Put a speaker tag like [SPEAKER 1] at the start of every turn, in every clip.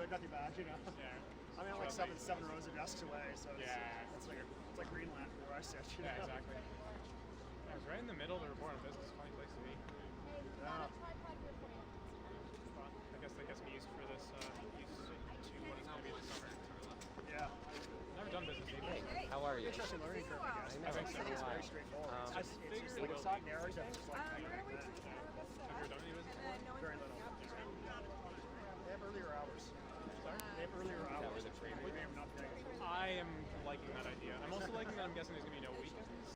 [SPEAKER 1] good, nothing bad, you know.
[SPEAKER 2] Yeah.
[SPEAKER 1] I mean, I'm like seven rows of desks away, so it's like Greenland where I sit. You know?
[SPEAKER 2] Yeah, exactly. Yeah, it's right in the middle of the report on business. Funny place to be.
[SPEAKER 1] Yeah.
[SPEAKER 2] I guess that gets me used for this. Used to what it's going to be this summer.
[SPEAKER 1] Yeah.
[SPEAKER 2] Never done business either.
[SPEAKER 3] How are you?
[SPEAKER 1] Interesting learning curve, I guess.
[SPEAKER 2] I think so.
[SPEAKER 1] It's very straightforward. It's just like it's not narrative. It's like
[SPEAKER 2] Have you ever done any business before?
[SPEAKER 1] very little. They have earlier hours.
[SPEAKER 2] Sorry?
[SPEAKER 1] They have earlier hours. We may have not been.
[SPEAKER 2] I am liking that idea. I'm also liking that I'm guessing there's going to be no weekends.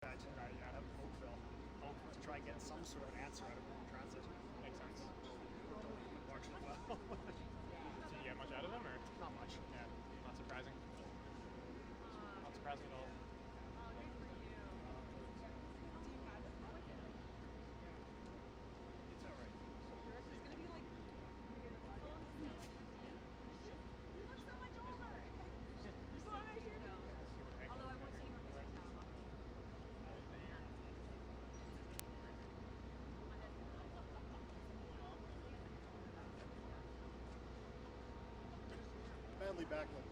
[SPEAKER 1] I have Oakville. To try and get some sort of an answer out of Google Translate.
[SPEAKER 2] Makes sense.
[SPEAKER 1] Largely well.
[SPEAKER 2] Did you get much out of them, or?
[SPEAKER 1] Not much.
[SPEAKER 2] Yeah, not surprising. Not surprising at all.
[SPEAKER 1] It's alright. Badly backlit.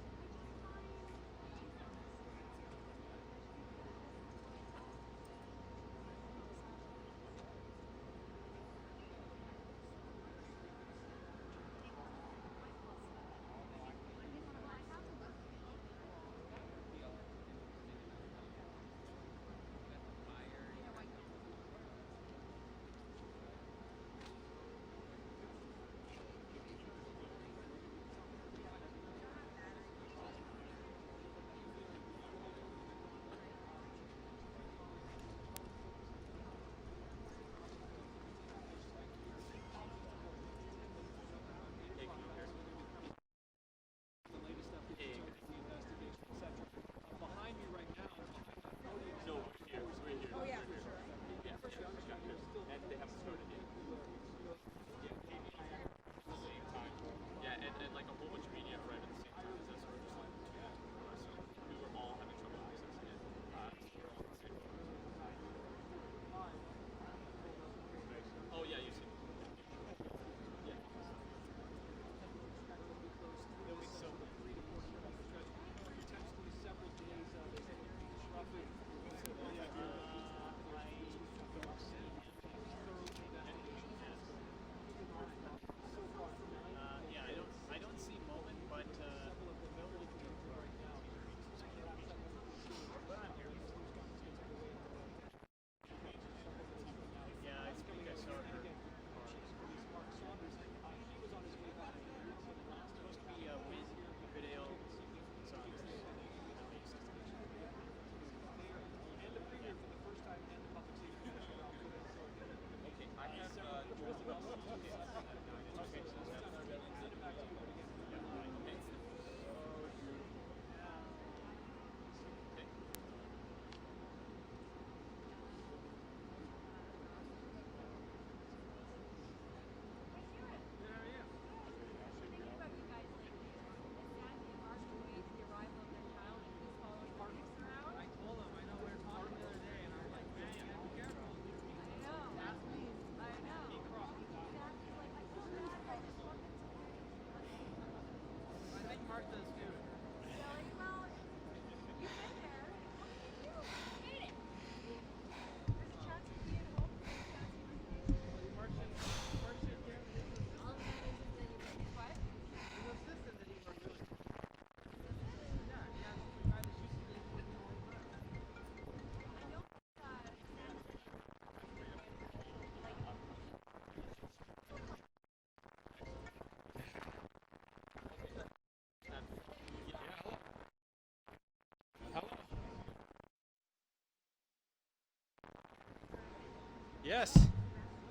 [SPEAKER 3] Yes.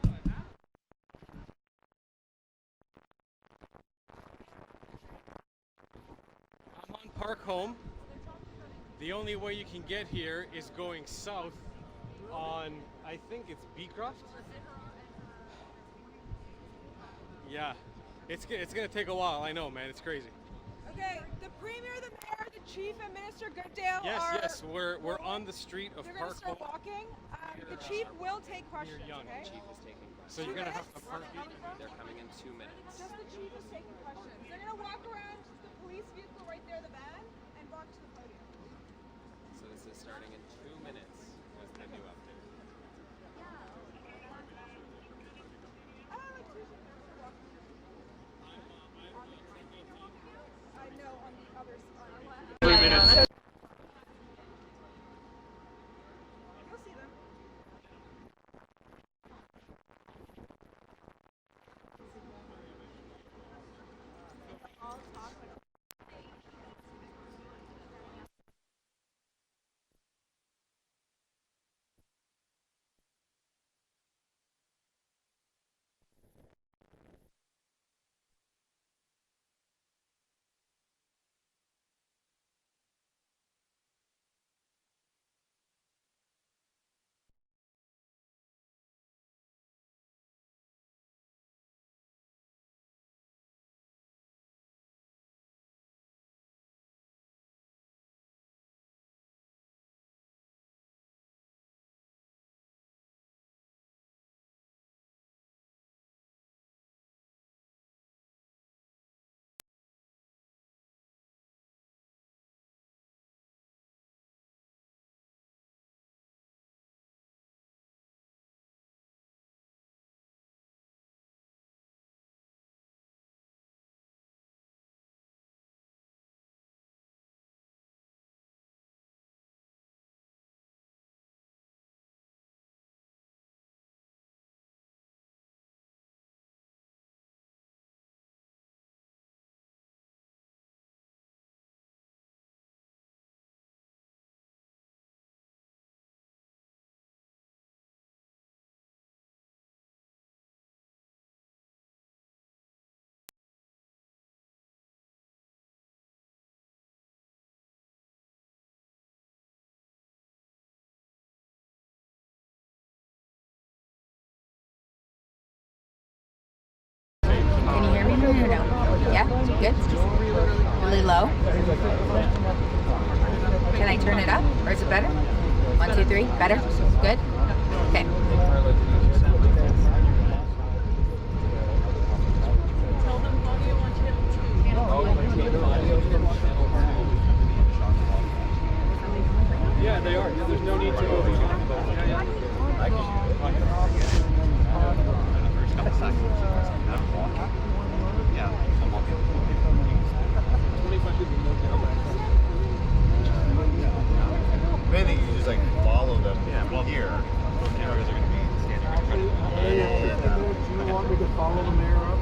[SPEAKER 3] I'm on Park Home. The only way you can get here is going south on, I think it's Beecroft. Yeah, it's gonna take a while. I know, man. It's crazy.
[SPEAKER 4] Okay, the Premier, the Mayor, the Chief, and Minister Goodale
[SPEAKER 3] Yes,
[SPEAKER 4] are...
[SPEAKER 3] yes. We're on the street of
[SPEAKER 4] They're going to
[SPEAKER 3] Park
[SPEAKER 4] start
[SPEAKER 3] Home.
[SPEAKER 4] walking. The Chief will take questions,
[SPEAKER 3] Young.
[SPEAKER 4] okay?
[SPEAKER 5] Chief is taking questions.
[SPEAKER 3] So you're gonna have to park.
[SPEAKER 5] They're coming in 2 minutes.
[SPEAKER 4] Just the Chief is taking questions. They're going to walk around the police vehicle right there, the van, and walk to the podium.
[SPEAKER 5] So this is starting in 2 minutes with the new update.
[SPEAKER 4] Like two they're walking. I know, on the other side.
[SPEAKER 2] 3 minutes.
[SPEAKER 4] You'll see them.
[SPEAKER 6] Can you hear me or no? Yeah? Good? Really low? Can I turn it up? Or is it better? 1, 2, 3. Better? Good? Okay.
[SPEAKER 2] Yeah, they are. There's no need to move.
[SPEAKER 7] Maybe you just like follow them here. Those cameras are going to be standing right in front of you.
[SPEAKER 2] Do you want me to follow the mayor up?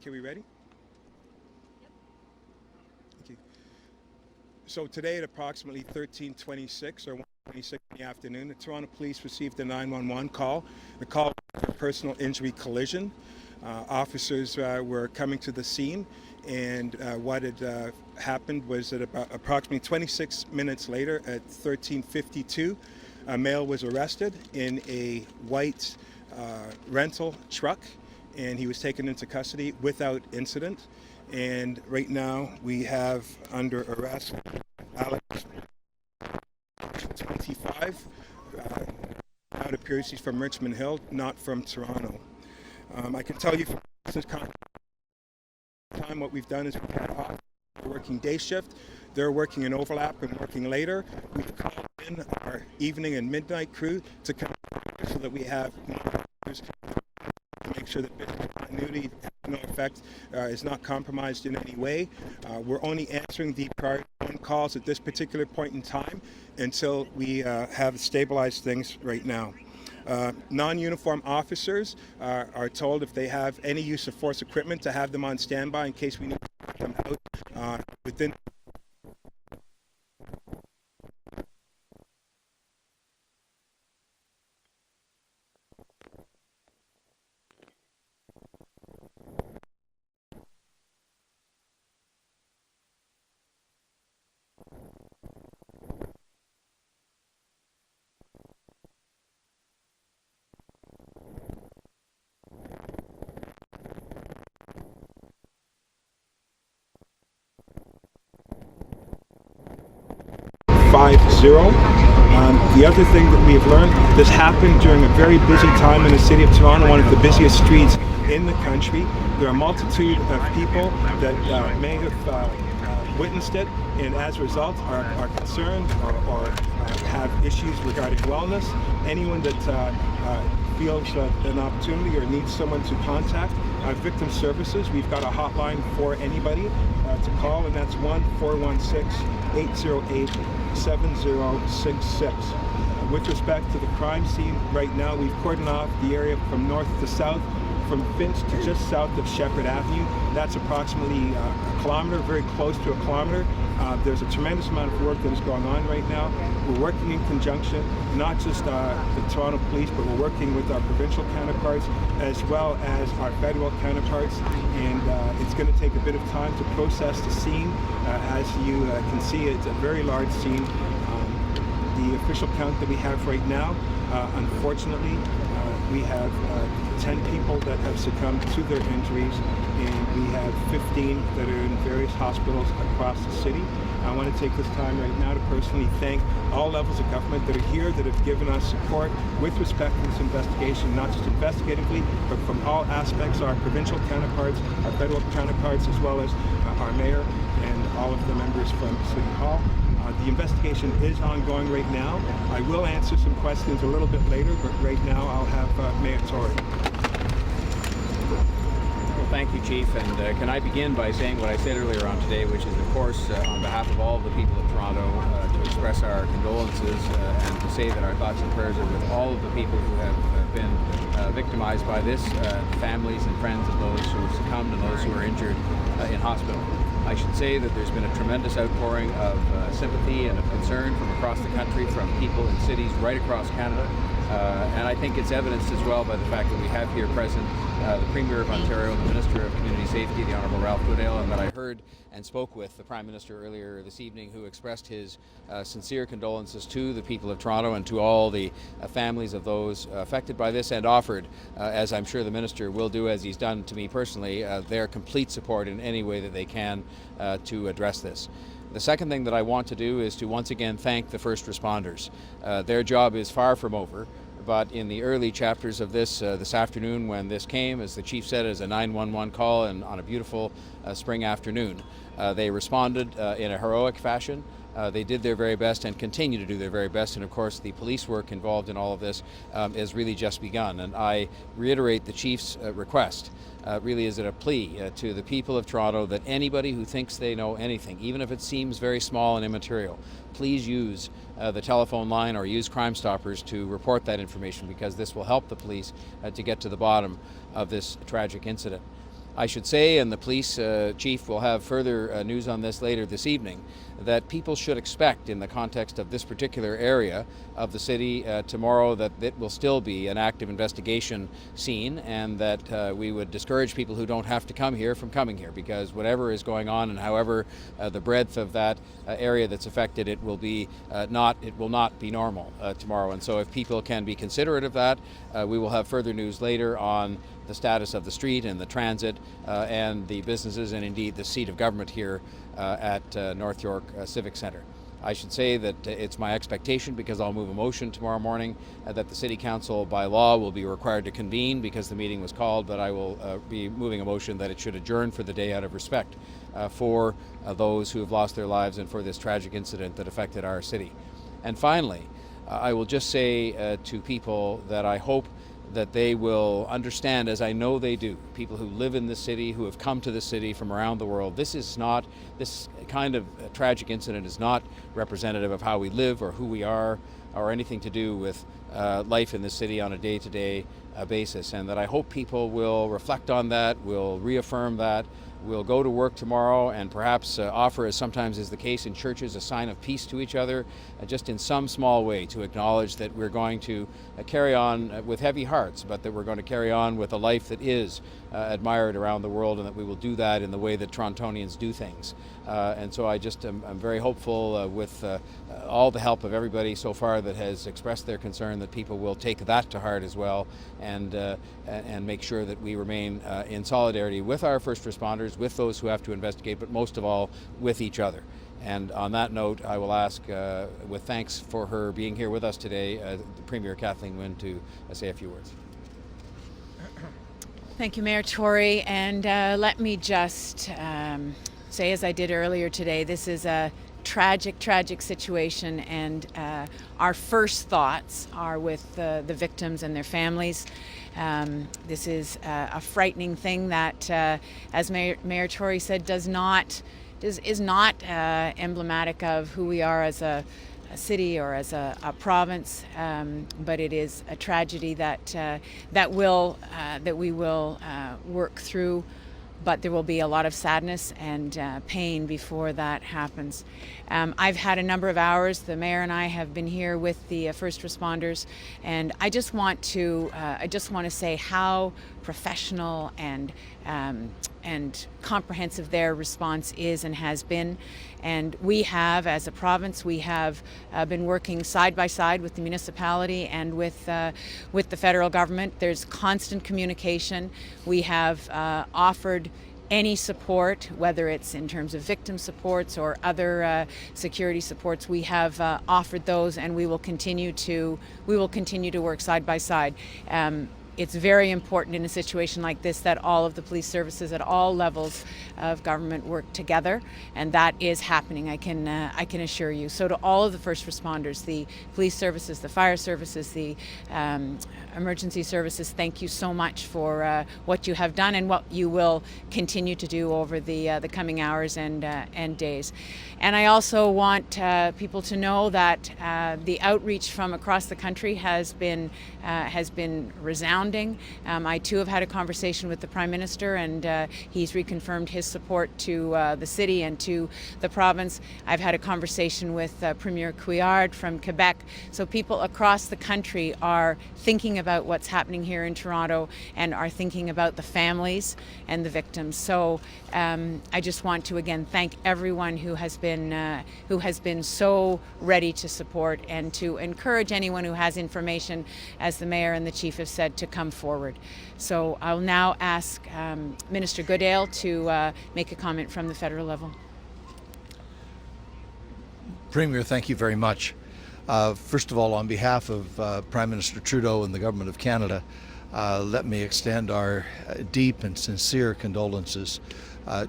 [SPEAKER 8] Okay, we ready? Okay. So today at approximately 13:26 or 1:26 in the afternoon, the Toronto Police received a 911 call. The call was for a personal injury collision. Officers were coming to the scene, and what had happened was that about approximately 26 minutes later at 13:52, a male was arrested in a white rental truck, and he was taken into custody without incident. And right now we have under arrest Alex, 25. Now it appears he's from Richmond Hill, not from Toronto. I can tell you from this time what we've done is we've had off working day shift. They're working an overlap and working later. We've called in our evening and midnight crew to come so that we have to make sure that business continuity no effect is not compromised in any way. We're only answering the priority phone calls at this particular point in time until we have stabilized things right now. Non-uniform officers are told if they have any use of force equipment to have them on standby in case we need to put them out within. The other thing that we've learned, this happened during a very busy time in the city of Toronto, one of the busiest streets in the country. There are a multitude of people that may have witnessed it, and as a result are concerned or have issues regarding wellness. Anyone that feels an opportunity or needs someone to contact Victim Services, we've got a hotline for anybody to call, and that's 1-416-808-7066. With respect to the crime scene, right now we've cordoned off the area from north to south, from Finch to just south of Shepherd Avenue. That's approximately a kilometer, very close to a kilometer. There's a tremendous amount of work that is going on right now. We're working in conjunction, not just the Toronto Police, but we're working with our provincial counterparts as well as our federal counterparts. And it's going to take a bit of time to process the scene. As you can see, it's a very large scene. The official count that we have right now, unfortunately, we have 10 people that have succumbed to their injuries, and we have 15 that are in various hospitals across the city. I want to take this time right now to personally thank all levels of government that are here, that have given us support with respect to this investigation, not just investigatively, but from all aspects, our provincial counterparts, our federal counterparts, as well as our mayor and all of the members from City Hall. The investigation is ongoing right now. I will answer some questions a little bit later, but right now I'll have Mayor Tory.
[SPEAKER 9] Well, thank you, Chief. And can I begin by saying what I said earlier on today, which is, of course, on behalf of all the people of Toronto, to express our condolences and to say that our thoughts and prayers are with all of the people who have been victimized by this, families and friends of those who have succumbed and those who are injured in hospital. I should say that there's been a tremendous outpouring of sympathy and of concern from across the country, from people in cities right across Canada. And I think it's evidenced as well by the fact that we have here present the Premier of Ontario, the Minister of Community Safety, the Honourable Ralph Goodale, and that I heard and spoke with the Prime Minister earlier this evening, who expressed his sincere condolences to the people of Toronto and to all the families of those affected by this, and offered, as I'm sure the Minister will do, as he's done to me personally, their complete support in any way that they can to address this. The second thing that I want to do is to once again thank the first responders. Their job is far from over, but in the early chapters of this afternoon, when this came, as the Chief said, as a 911 call and on a beautiful spring afternoon, they responded in a heroic fashion. They did their very best and continue to do their very best, and of course the police work involved in all of this has really just begun. And I reiterate the Chief's request. Really is it a plea to the people of Toronto that anybody who thinks they know anything, even if it seems very small and immaterial, please use the telephone line or use Crime Stoppers to report that information, because this will help the police to get to the bottom of this tragic incident. I should say, and the police chief will have further news on this later this evening, that people should expect in the context of this particular area of the city tomorrow that it will still be an active investigation scene, and that we would discourage people who don't have to come here from coming here, because whatever is going on and however the breadth of that area that's affected, it will not be normal tomorrow. And so if people can be considerate of that, we will have further news later on the status of the street and the transit and the businesses, and indeed the seat of government here at North York Civic Centre. I should say that it's my expectation, because I'll move a motion tomorrow morning, that the City Council by law will be required to convene because the meeting was called, but I will be moving a motion that it should adjourn for the day out of respect for those who have lost their lives and for this tragic incident that affected our city. And finally, I will just say to people that I hope that they will understand, as I know they do, people who live in this city, who have come to the city from around the world. This kind of tragic incident is not representative of how we live or who we are or anything to do with life in the city on a day-to-day basis. And that I hope people will reflect on that, will reaffirm that, will go to work tomorrow and perhaps offer, as sometimes is the case in churches, a sign of peace to each other, just in some small way, to acknowledge that we're going to carry on with heavy hearts, but that we're going to carry on with a life that is admired around the world, and that we will do that in the way that Torontonians do things. And so I just am very hopeful with all the help of everybody so far that has expressed their concern, that people will take that to heart as well, and make sure that we remain in solidarity with our first responders, with those who have to investigate, but most of all with each other. And on that note, I will ask, with thanks for her being here with us today, the Premier Kathleen Wynne to say a few words.
[SPEAKER 10] Thank you, Mayor Tory, and let me just say, as I did earlier today, this is a tragic situation, and our first thoughts are with the victims and their families. This is a frightening thing that, as Mayor Tory said, is not emblematic of who we are as a city or as a province, but it is a tragedy that we will work through. But there will be a lot of sadness and pain before that happens. I've had a number of hours. The mayor and I have been here with the first responders, and I just want to say how professional and comprehensive their response is and has been. And we have, as a province, we have been working side by side with the municipality and with the federal government. There's constant communication. We have offered any support, whether it's in terms of victim supports or other security supports. We have offered those, and we will continue to work side by side. It's very important in a situation like this that all of the police services at all levels of government work together, and that is happening, I can assure you. So to all of the first responders, the police services, the fire services, the emergency services, thank you so much for what you have done and what you will continue to do over the coming hours and days. And I also want people to know that the outreach from across the country has been resounding. I too have had a conversation with the Prime Minister, and he's reconfirmed his support to the city and to the province. I've had a conversation with Premier Couillard from Quebec. So people across the country are thinking about what's happening here in Toronto and are thinking about the families and the victims. So I just want to again thank everyone who has been so ready to support, and to encourage anyone who has information, as the Mayor and the Chief have said, to come forward. So I'll now ask Minister Goodale to make a comment from the federal level.
[SPEAKER 11] Premier, thank you very much. First of all, on behalf of Prime Minister Trudeau and the Government of Canada, let me extend our deep and sincere condolences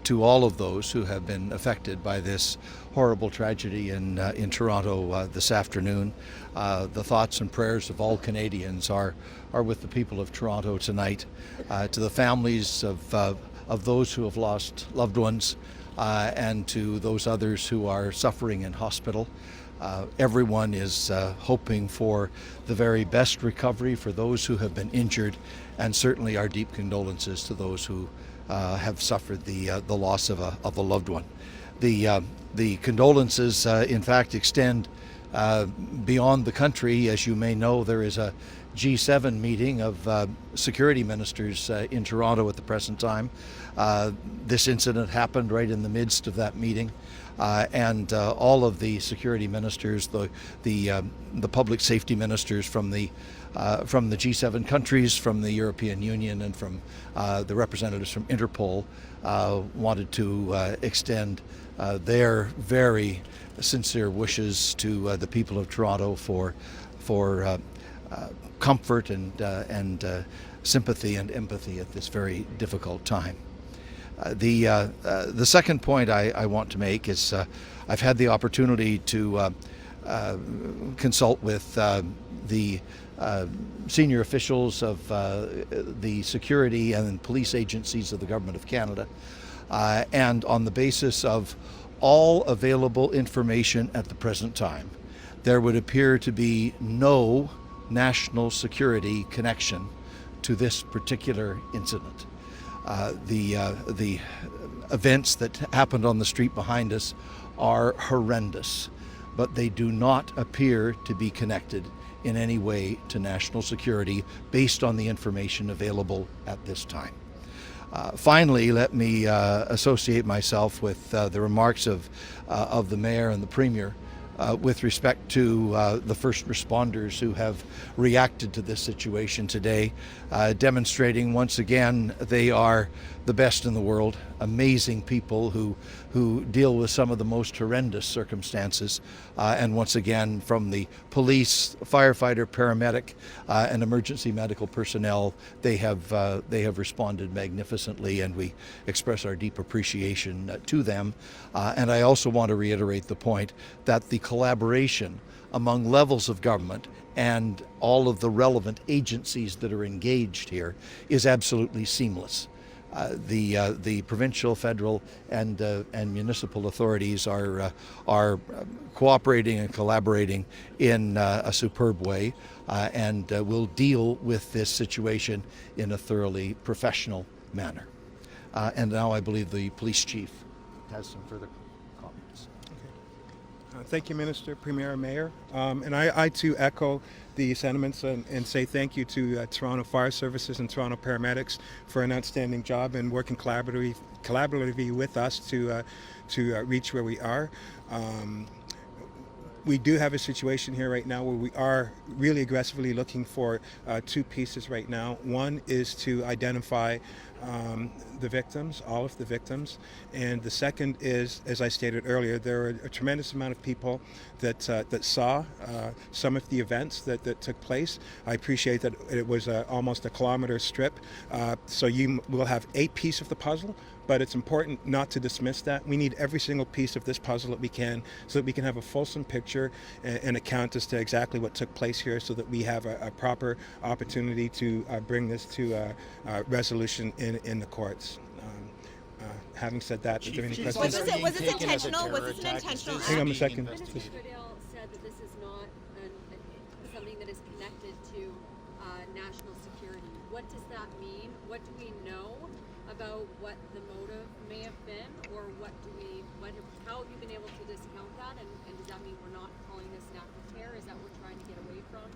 [SPEAKER 11] to all of those who have been affected by this horrible tragedy in Toronto this afternoon. The thoughts and prayers of all Canadians are with the people of Toronto tonight. To the families of those who have lost loved ones, and to those others who are suffering in hospital. Everyone is hoping for the very best recovery for those who have been injured, and certainly our deep condolences to those who have suffered the loss of a loved one. The condolences, in fact, extend beyond the country. As you may know, there is a G7 meeting of security ministers in Toronto at the present time. This incident happened right in the midst of that meeting, and all of the security ministers, the public safety ministers from the G7 countries, from the European Union, and from the representatives from Interpol wanted to extend their very sincere wishes to the people of Toronto for comfort and sympathy and empathy at this very difficult time. The second point I want to make is I've had the opportunity to consult with the senior officials of the security and police agencies of the Government of Canada, and on the basis of all available information at the present time, there would appear to be no national security connection to this particular incident. The events that happened on the street behind us are horrendous, but they do not appear to be connected in any way to national security based on the information available at this time. Finally, let me associate myself with the remarks of the Mayor and the Premier with respect to the first responders who have reacted to this situation today, demonstrating once again they are the best in the world, amazing people who deal with some of the most horrendous circumstances, and once again from the police, firefighter, paramedic, and emergency medical personnel, they have responded magnificently, and we express our deep appreciation to them. And I also want to reiterate the point that the collaboration among levels of government and all of the relevant agencies that are engaged here is absolutely seamless. The provincial, federal, and municipal authorities are cooperating and collaborating in a superb way, and will deal with this situation in a thoroughly professional manner. And now I believe the police chief has some further comments.
[SPEAKER 8] Thank you, Minister, Premier, and Mayor. And I too echo the sentiments and say thank you to Toronto Fire Services and Toronto Paramedics for an outstanding job and working collaboratively with us to reach where we are. We do have a situation here right now where we are really aggressively looking for two pieces right now. One is to identify the victims, all of the victims, and the second is, as I stated earlier, there are a tremendous amount of people that saw some of the events that took place. I appreciate that it was almost a kilometer strip, so you will have a piece of the puzzle, but it's important not to dismiss that. We need every single piece of this puzzle that we can, so that we can have a fulsome picture and account as to exactly what took place here, so that we have a proper opportunity to bring this to resolution in the courts. Having said that, are there any questions?
[SPEAKER 4] Was this intentional? Was this an intentional act?
[SPEAKER 8] Hang on a second.
[SPEAKER 12] Minister Goodale said that this is not something that is connected to national security. What does that mean? What do we know about what the motive may have been, or how have you been able to discount that? And does that mean we're not calling this an act of terror? Is that what we're trying to get away from?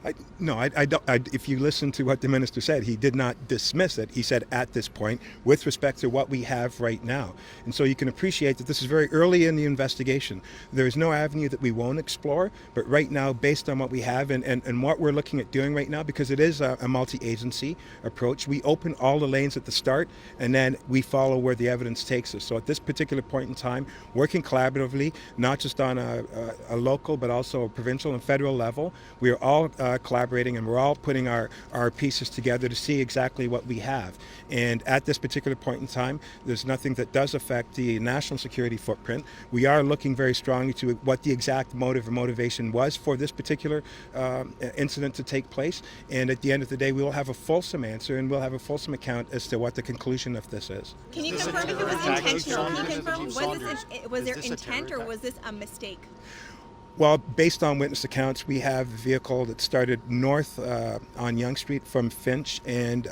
[SPEAKER 8] I don't. If you listen to what the minister said, he did not dismiss it. He said at this point, with respect to what we have right now. And so you can appreciate that this is very early in the investigation. There is no avenue that we won't explore, but right now, based on what we have and what we're looking at doing right now, because it is a multi-agency approach, we open all the lanes at the start, and then we follow where the evidence takes us. So at this particular point in time, working collaboratively, not just on a local, but also a provincial and federal level, we are all collaborating, and we're all putting our pieces together to see exactly what we have. And at this particular point in time, there's nothing that does affect the national security footprint. We are looking very strongly to what the exact motive or motivation was for this particular incident to take place. And at the end of the day, we will have a fulsome answer, and we'll have a fulsome account as to what the conclusion of this is.
[SPEAKER 4] Can you confirm if it was intentional? Can you confirm, was there intent, or was this a mistake?
[SPEAKER 8] Well, based on witness accounts, we have a vehicle that started north on Yonge Street from Finch and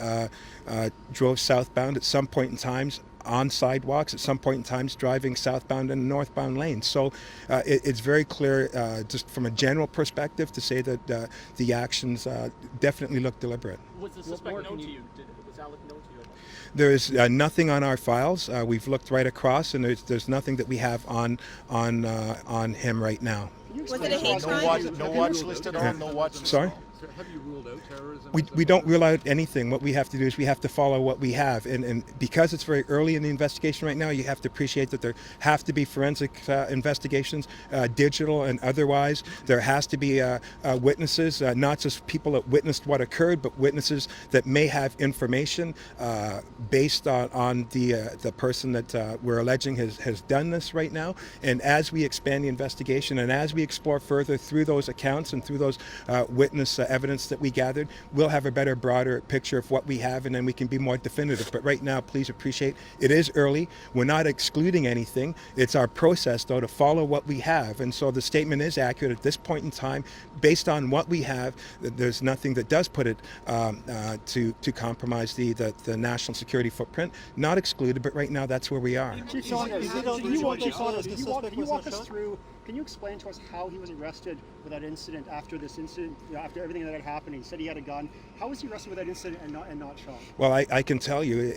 [SPEAKER 8] drove southbound at some point in times on sidewalks, at some point in times driving southbound and northbound lanes. So it's very clear, just from a general perspective, to say that the actions definitely look deliberate.
[SPEAKER 2] Was the suspect known to you? Was Alec known to you?
[SPEAKER 8] There is nothing on our files. We've looked right across, and there's nothing that we have on him right now.
[SPEAKER 4] Was it a hate crime?
[SPEAKER 7] No watch listed on, no watch listed
[SPEAKER 8] Sorry?
[SPEAKER 7] on.
[SPEAKER 9] So have you ruled out terrorism?
[SPEAKER 8] We don't rule out anything. What we have to do is we have to follow what we have. And because it's very early in the investigation right now, you have to appreciate that there have to be forensic investigations, digital and otherwise. There has to be witnesses, not just people that witnessed what occurred, but witnesses that may have information based on the person that we're alleging has done this right now. And as we expand the investigation and as we explore further through those accounts and through those witness evidence that we gathered, we'll have a better, broader picture of what we have, and then we can be more definitive. But right now, please appreciate it is early. We're not excluding anything. It's our process, though, to follow what we have. And so the statement is accurate at this point in time. Based on what we have, there's nothing that does put it to compromise the national security footprint. Not excluded, but right now that's where we are.
[SPEAKER 1] Chief Sean, can you walk us through? Can you explain to us how he was arrested with that incident after this incident, after everything that had happened? He said he had a gun. How was he arrested with that incident and not shot?
[SPEAKER 8] Well, I can tell you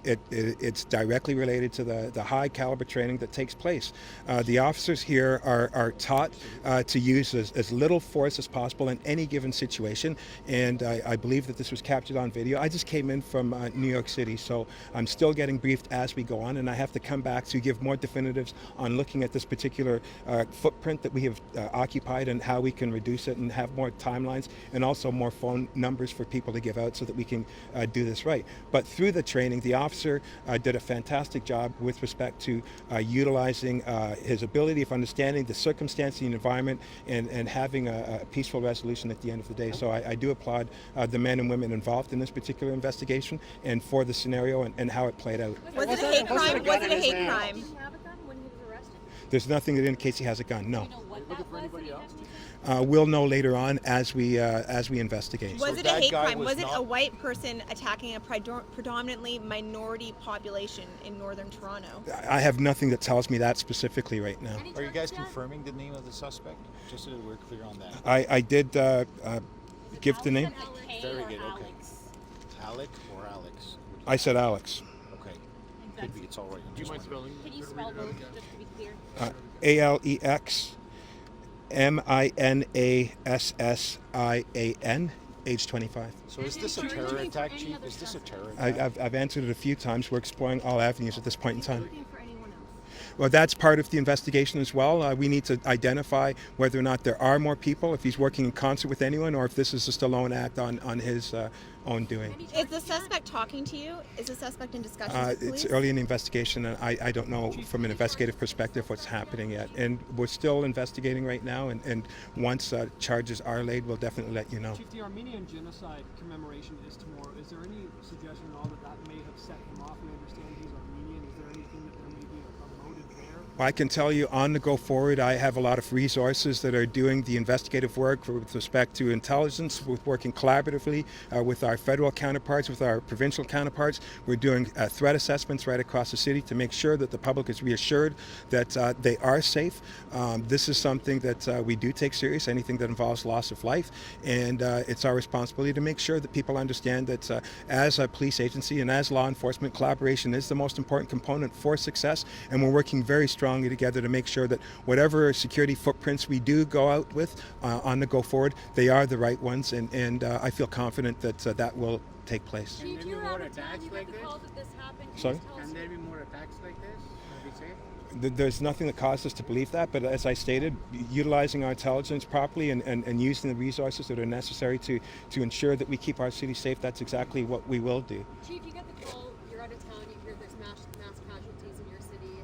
[SPEAKER 8] it's directly related to the high caliber training that takes place. The officers here are taught to use as little force as possible in any given situation, and I believe that this was captured on video. I just came in from New York City, so I'm still getting briefed as we go on, and I have to come back to give more definitives on looking at this particular footprint that we have occupied and how we can reduce it and have more timelines and also more phone numbers for people to give out so that we can do this right. But through the training, the officer did a fantastic job with respect to utilizing his ability of understanding the circumstance, the environment, and having a peaceful resolution at the end of the day. So I do applaud the men and women involved in this particular investigation and for the scenario and how it played out.
[SPEAKER 4] Was it a hate crime? Was it a hate crime?
[SPEAKER 12] Did he have a gun when he was arrested?
[SPEAKER 8] There's nothing that indicates he has a gun, no.
[SPEAKER 12] Do you know what that was that he had?
[SPEAKER 8] We'll know later on as we investigate.
[SPEAKER 4] Was it a hate crime? Was it a white person attacking a predominantly minority population in northern Toronto?
[SPEAKER 8] I have nothing that tells me that specifically right now.
[SPEAKER 7] Are you guys confirming the name of the suspect? Just so that we're clear on that.
[SPEAKER 8] I did give the name.
[SPEAKER 7] Very good, okay. Alec or Alex?
[SPEAKER 8] I said Alex.
[SPEAKER 7] Okay. Could be, it's all right.
[SPEAKER 2] Do you mind spelling?
[SPEAKER 12] Can you spell both just to be clear?
[SPEAKER 8] ALEXMINASSIAN, age 25.
[SPEAKER 7] So is this a terror attack, Chief? Is this a terror attack?
[SPEAKER 8] I've answered it a few times. We're exploring all avenues at this point in time. Well, that's part of the investigation as well. We need to identify whether or not there are more people, if he's working in concert with anyone, or if this is just a lone act on his own doing.
[SPEAKER 4] Is the suspect talking to you? Is the suspect in discussions with police?
[SPEAKER 8] It's early in the investigation, and I don't know from an investigative perspective what's happening yet. And we're still investigating right now, and once charges are laid, we'll definitely let you know.
[SPEAKER 13] Chief, the Armenian genocide commemoration is tomorrow. Is there any suggestion at all that may have set him off? We understand he's Armenian. Is there anything that there may be a motive there?
[SPEAKER 8] I can tell you on the go forward, I have a lot of resources that are doing the investigative work with respect to intelligence. We're working collaboratively with our federal counterparts, with our provincial counterparts. We're doing threat assessments right across the city to make sure that the public is reassured that they are safe. This is something that we do take serious, anything that involves loss of life, and it's our responsibility to make sure that people understand that as a police agency and as law enforcement, collaboration is the most important component for success, and we're working very strongly together to make sure that whatever security footprints we do go out with on the go forward, they are the right ones, and I feel confident that that will take place.
[SPEAKER 12] Chief, you're out of town. You got the call that this happened.
[SPEAKER 8] Sorry?
[SPEAKER 13] Can there be more attacks like this? Be safe?
[SPEAKER 8] There's nothing that caused us to believe that, but as I stated, utilizing our intelligence properly and using the resources that are necessary to ensure that we keep our city safe, that's exactly what we will do.
[SPEAKER 12] Chief, you get the call, you're out of town, you hear there's mass casualties in your city,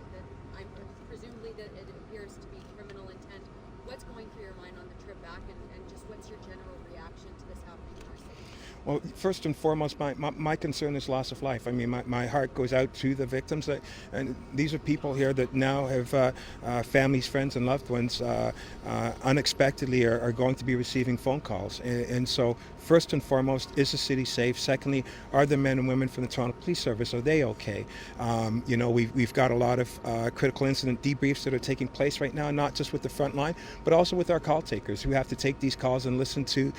[SPEAKER 12] that presumably that it appears to be criminal intent. What's going through your mind on the trip back, and just what's your general reaction to this happening in our city?
[SPEAKER 8] Well, first and foremost, my concern is loss of life. I mean, my heart goes out to the victims. And these are people here that now have families, friends, and loved ones unexpectedly are going to be receiving phone calls. And so, first and foremost, is the city safe? Secondly, are the men and women from the Toronto Police Service, are they okay? You know, we've got a lot of critical incident debriefs that are taking place right now, not just with the front line, but also with our call takers who have to take these calls and listen to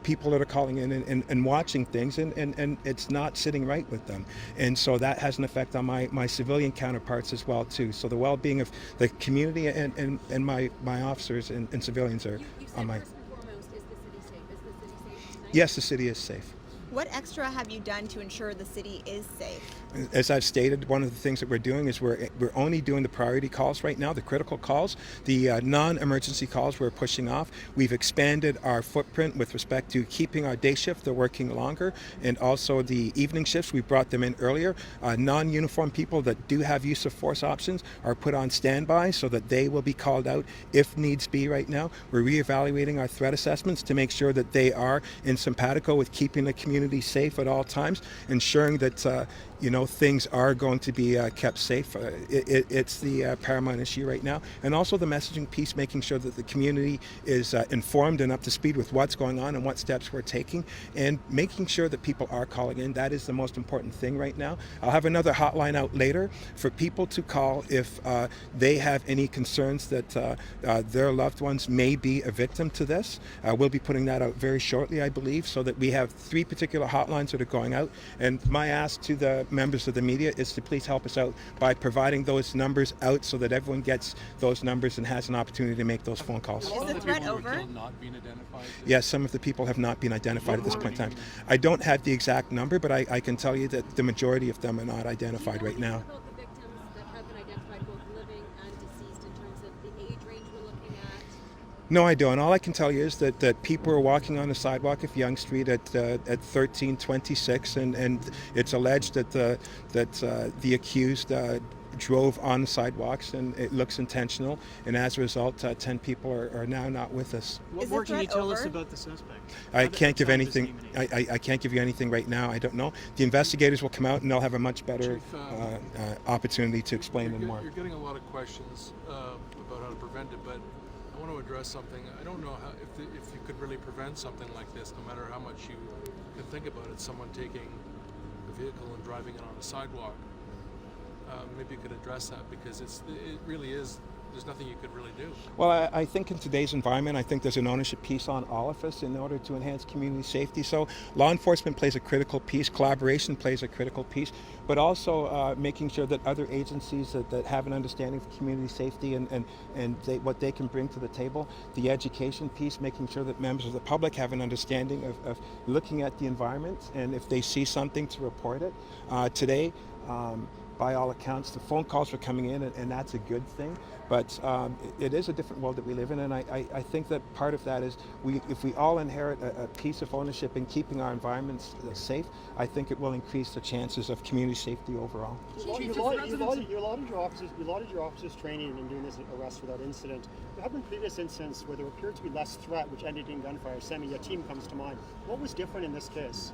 [SPEAKER 8] people that are calling in and watching things, and it's not sitting right with them. And so that has an effect on my civilian counterparts as well, too. So the well-being of the community and my officers and civilians are on my...
[SPEAKER 12] First and foremost, is the city safe? Is the city safe tonight?
[SPEAKER 8] Yes, the city is safe.
[SPEAKER 4] What extra have you done to ensure the city is safe?
[SPEAKER 8] As I've stated, one of the things that we're doing is we're only doing the priority calls right now, the critical calls. The non-emergency calls we're pushing off. We've expanded our footprint with respect to keeping our day shift, they're working longer, and also the evening shifts, we brought them in earlier. Non-uniformed people that do have use of force options are put on standby so that they will be called out if needs be right now. We're reevaluating our threat assessments to make sure that they are in simpatico with keeping the community safe at all times, ensuring that you know, things are going to be kept safe. It's the paramount issue right now. And also the messaging piece, making sure that the community is informed and up to speed with what's going on and what steps we're taking, and making sure that people are calling in. That is the most important thing right now. I'll have another hotline out later for people to call if they have any concerns that their loved ones may be a victim to this. We'll be putting that out very shortly, I believe, so that we have 3 particular hotlines that are going out. And my ask to the members of the media is to please help us out by providing those numbers out so that everyone gets those numbers and has an opportunity to make those phone calls.
[SPEAKER 4] Is the threat over?
[SPEAKER 8] Yes, some of the people have not been identified at this point in time. I don't have the exact number, but I can tell you that the majority of them are not identified right now.
[SPEAKER 12] About the victims that have been identified, both living and deceased, in terms of the age range we're looking at?
[SPEAKER 8] No, I don't. All I can tell you is that people are walking on the sidewalk of Yonge Street at 1326, and it's alleged that the accused drove on the sidewalks, and it looks intentional. And as a result, 10 people are now not with us.
[SPEAKER 13] What more can you tell us about the suspect?
[SPEAKER 8] I can't give anything. I can't give you anything right now. I don't know. The investigators will come out, and they'll have a much better opportunity to explain them more.
[SPEAKER 14] You're getting a lot of questions about how to prevent it, but I want to address something. I don't know how, if you could really prevent something like this, no matter how much you can think about it. Someone taking a vehicle and driving it on a sidewalk. Maybe you could address that, because it really is. There's nothing you could really do.
[SPEAKER 8] Well, I think in today's environment, I think there's an ownership piece on all of us in order to enhance community safety. So law enforcement plays a critical piece, collaboration plays a critical piece, but also making sure that other agencies that have an understanding of community safety and what they can bring to the table. The education piece, making sure that members of the public have an understanding of looking at the environment, and if they see something, to report it. Today, by all accounts, the phone calls are coming in, and that's a good thing. But it is a different world that we live in, and I think that part of that is if we all inherit a piece of ownership in keeping our environments safe, I think it will increase the chances of community safety overall.
[SPEAKER 1] You lauded your officers' training in doing this arrest without incident. There have been previous incidents where there appeared to be less threat, which ended in gunfire. Sammy, your team comes to mind. What was different in this case?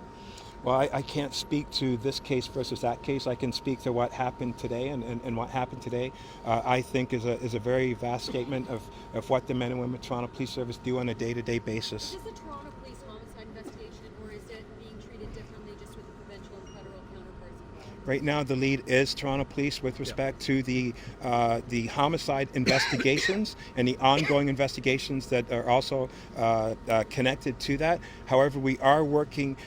[SPEAKER 8] Well, I can't speak to this case versus that case. I can speak to what happened today, and what happened today, I think, is a very vast statement of what the men and women of Toronto Police Service do on a day-to-day basis.
[SPEAKER 12] Is this a Toronto Police homicide investigation, or is it being treated differently just with the provincial and federal counterparts?
[SPEAKER 8] Right now, the lead is Toronto Police with respect to the homicide investigations and the ongoing investigations that are also connected to that. However, we are working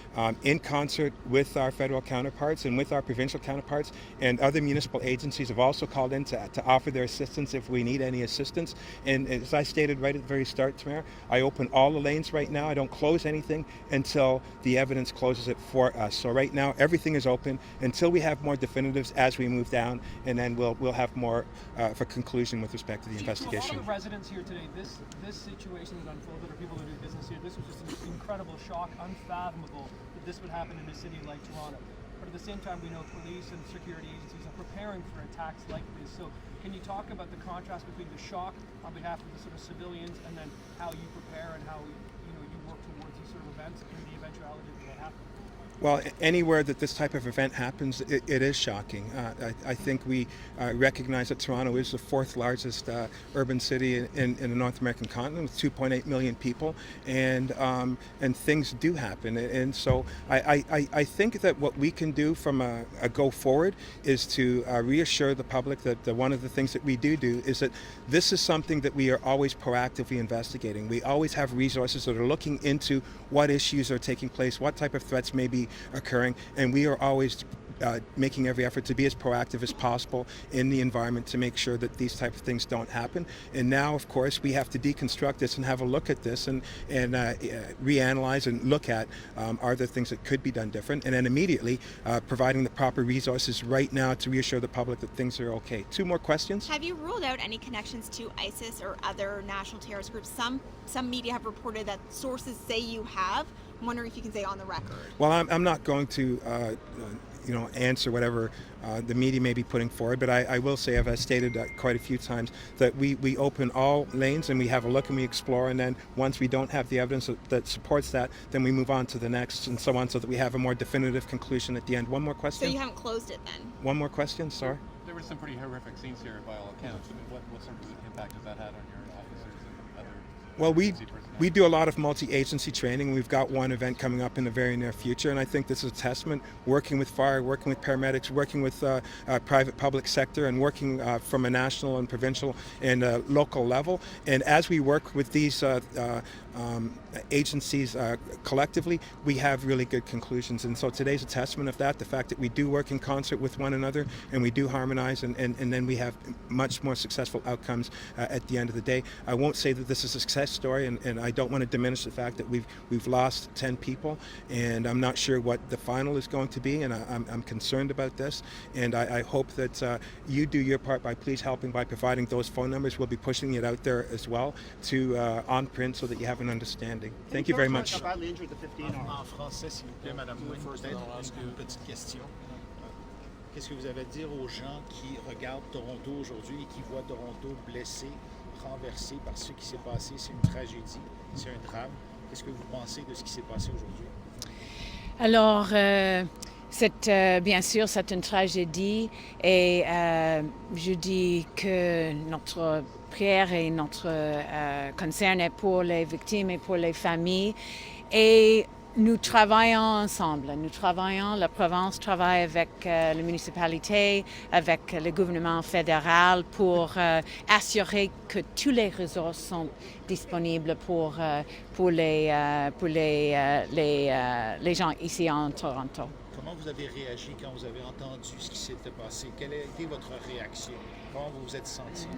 [SPEAKER 8] in concert with our federal counterparts and with our provincial counterparts, and other municipal agencies have also called in to offer their assistance if we need any assistance. And as I stated right at the very start, Tamara, I open all the lanes right now. I don't close anything until the evidence closes it for us. So right now, everything is open until we have more definitives as we move down, and then we'll have more of a conclusion with respect to the investigation.
[SPEAKER 13] To all the residents here today, this situation that unfolded, or people that do business here, this was just an incredible shock, unfathomable that this would happen in a city like Toronto. But at the same time, we know police and security agencies are preparing for attacks like this. So can you talk about the contrast between the shock on behalf of the sort of civilians, and then how you prepare and how you work towards these sort of events in the eventuality that they happen?
[SPEAKER 8] Well, anywhere that this type of event happens, it is shocking. I think we recognize that Toronto is the fourth largest urban city in the North American continent with 2.8 million people, and things do happen. And so I think that what we can do from a go forward is to reassure the public that one of the things that we do is that this is something that we are always proactively investigating. We always have resources that are looking into what issues are taking place, what type of threats may be occurring, and we are always making every effort to be as proactive as possible in the environment to make sure that these type of things don't happen. And now, of course, we have to deconstruct this and have a look at this and reanalyze and look at are there things that could be done different, and then immediately providing the proper resources right now to reassure the public that things are okay. 2 more questions.
[SPEAKER 4] Have you ruled out any connections to ISIS or other national terrorist groups? Some media have reported that sources say you have. I'm wondering if you can say on the record.
[SPEAKER 8] Well, I'm not going to answer whatever the media may be putting forward, but I will say, I've stated quite a few times, that we open all lanes and we have a look and we explore, and then once we don't have the evidence that supports that, then we move on to the next and so on, so that we have a more definitive conclusion at the end. 1 more question?
[SPEAKER 4] So you haven't closed it then?
[SPEAKER 8] 1 more question, sorry.
[SPEAKER 15] There were some pretty horrific scenes here by all accounts. I mean, what sort of impact has that had on your officers and other
[SPEAKER 8] Well,
[SPEAKER 15] agency personnel?
[SPEAKER 8] we do a lot of multi-agency training. We've got one event coming up in the very near future, and I think this is a testament, working with fire, working with paramedics, working with private public sector, and working from a national and provincial and local level. And as we work with these agencies collectively, we have really good conclusions. And so today's a testament of that, the fact that we do work in concert with one another and we do harmonize, and then we have much more successful outcomes at the end of the day. I won't say that this is a success story, and I don't want to diminish the fact that we've lost 10 people, and I'm not sure what the final is going to be, and I'm concerned about this, and I hope that you do your part by please helping by providing those phone numbers. We'll be pushing it out there as well to on print so that you have an understanding. Thank you very much.
[SPEAKER 1] Badly injured the 15
[SPEAKER 16] En français, s'il vous plaît, Madame Wynne, peut-être une petite question. Qu'est-ce que vous avez à dire aux gens qui regardent Toronto aujourd'hui et qui voient Toronto blessé, renversé par ce qui s'est passé? C'est une tragédie, c'est un drame. Qu'est-ce que vous pensez de ce qui s'est passé aujourd'hui?
[SPEAKER 10] Alors, bien sûr, c'est une tragédie et je dis que notre prière et notre concern est pour les victimes et pour les familles. Et nous travaillons ensemble. Nous travaillons, la province travaille avec la municipalité, avec le gouvernement fédéral pour assurer que toutes les ressources sont disponibles pour les gens ici en Toronto.
[SPEAKER 16] Comment vous avez réagi quand vous avez entendu ce qui s'était passé? Quelle a été votre réaction? Comment vous vous êtes senti?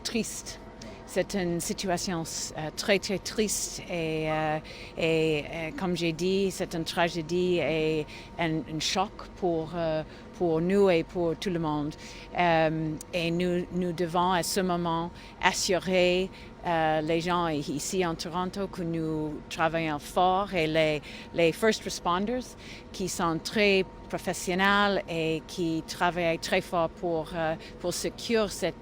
[SPEAKER 10] Triste. C'est une situation très très triste et comme j'ai dit, c'est une tragédie et un choc pour nous et pour tout le monde. Et nous devons à ce moment assurer les gens ici en Toronto que nous travaillons fort, et les first responders qui sont très professionnels et qui travaillent très fort pour sécuriser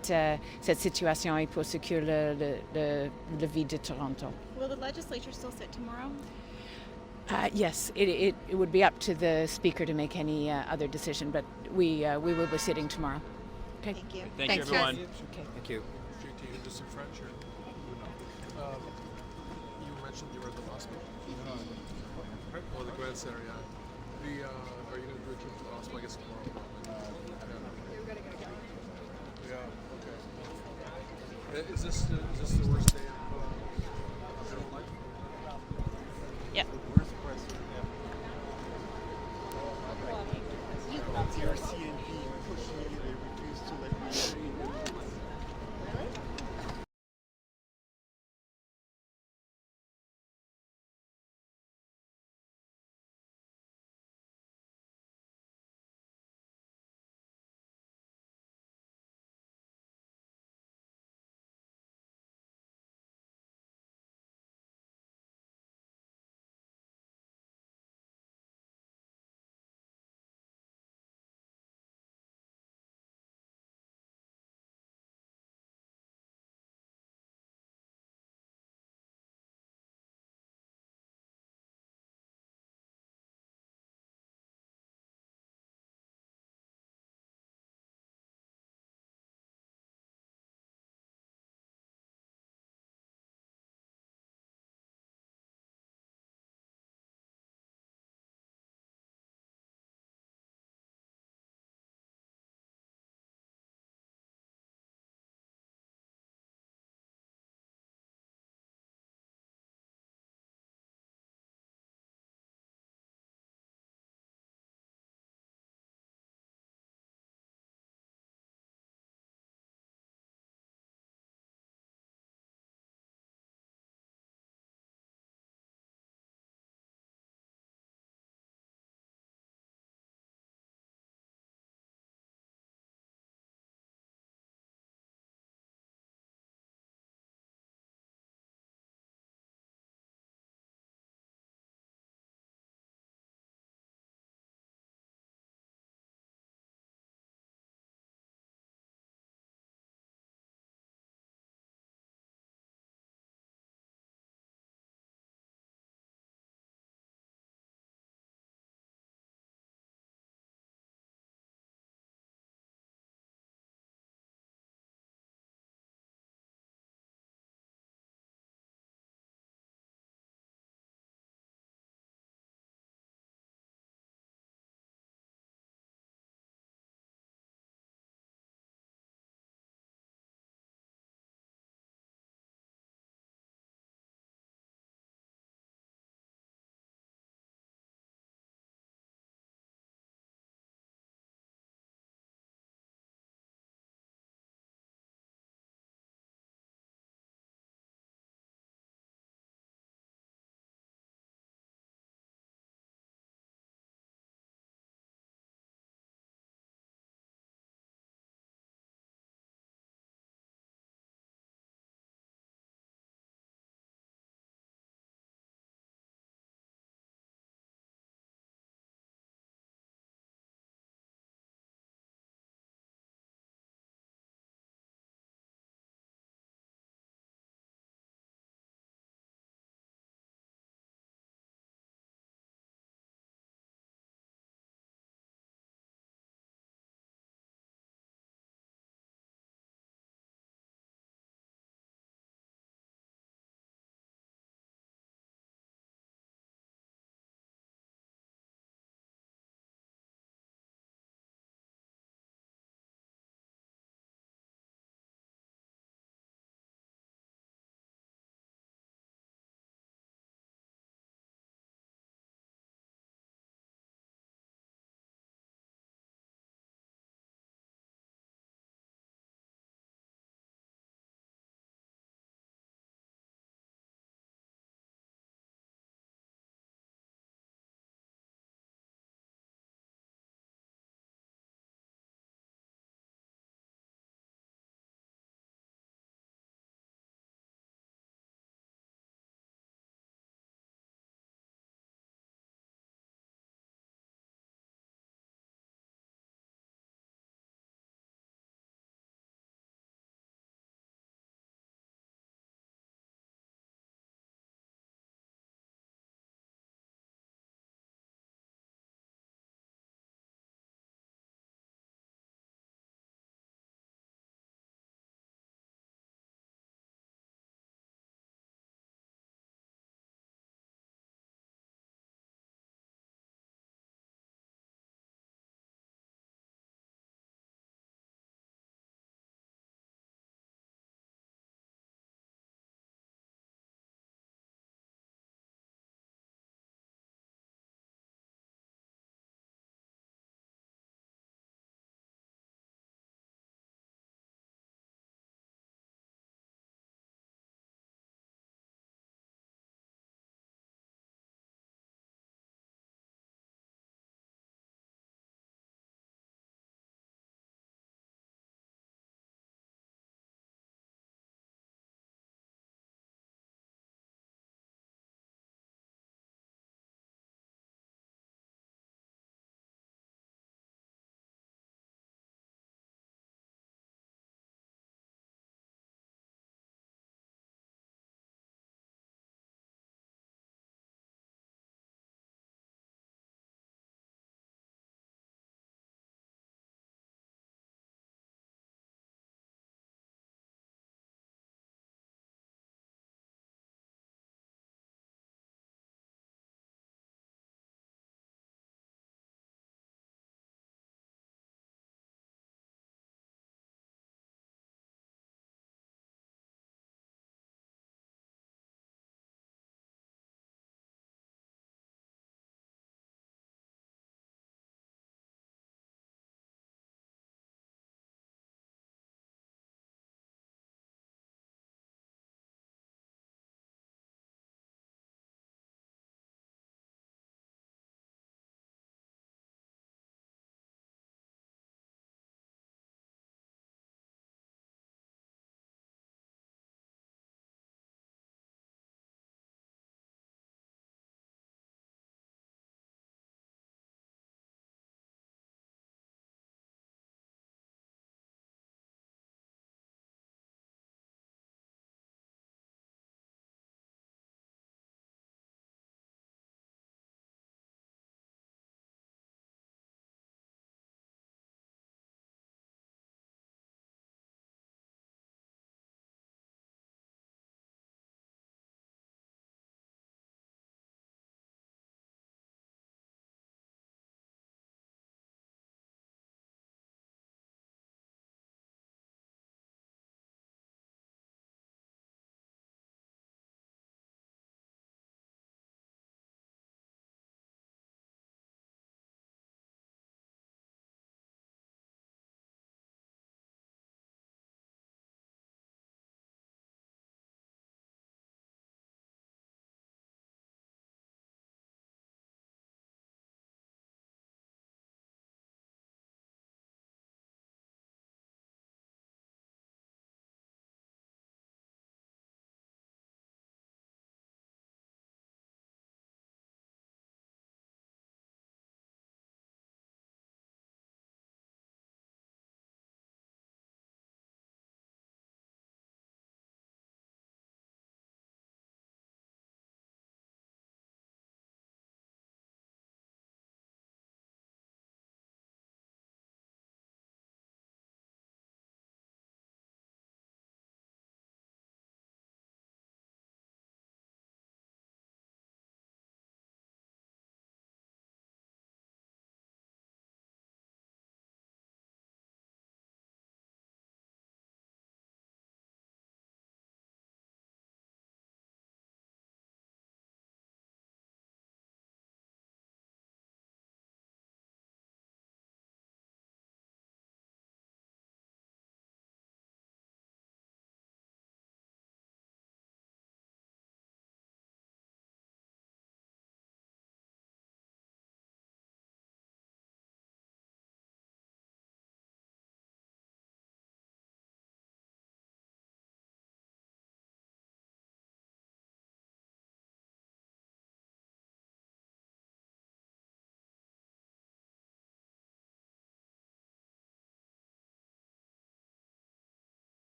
[SPEAKER 10] cette situation et pour sécuriser la vie de Toronto.
[SPEAKER 4] Will the legislature still sit tomorrow?
[SPEAKER 10] Yes, it would be up to the speaker to make any other decision, but we will be sitting tomorrow. Okay.
[SPEAKER 4] Thank you.
[SPEAKER 5] Thank you, everyone.
[SPEAKER 10] Okay.
[SPEAKER 9] Thank you.
[SPEAKER 14] JT, you just in French, or you mentioned you were at the hospital. Oh, the grad center, yeah. Are you going to do a trip to the hospital? I guess tomorrow. Yeah. Okay. Is this the worst day?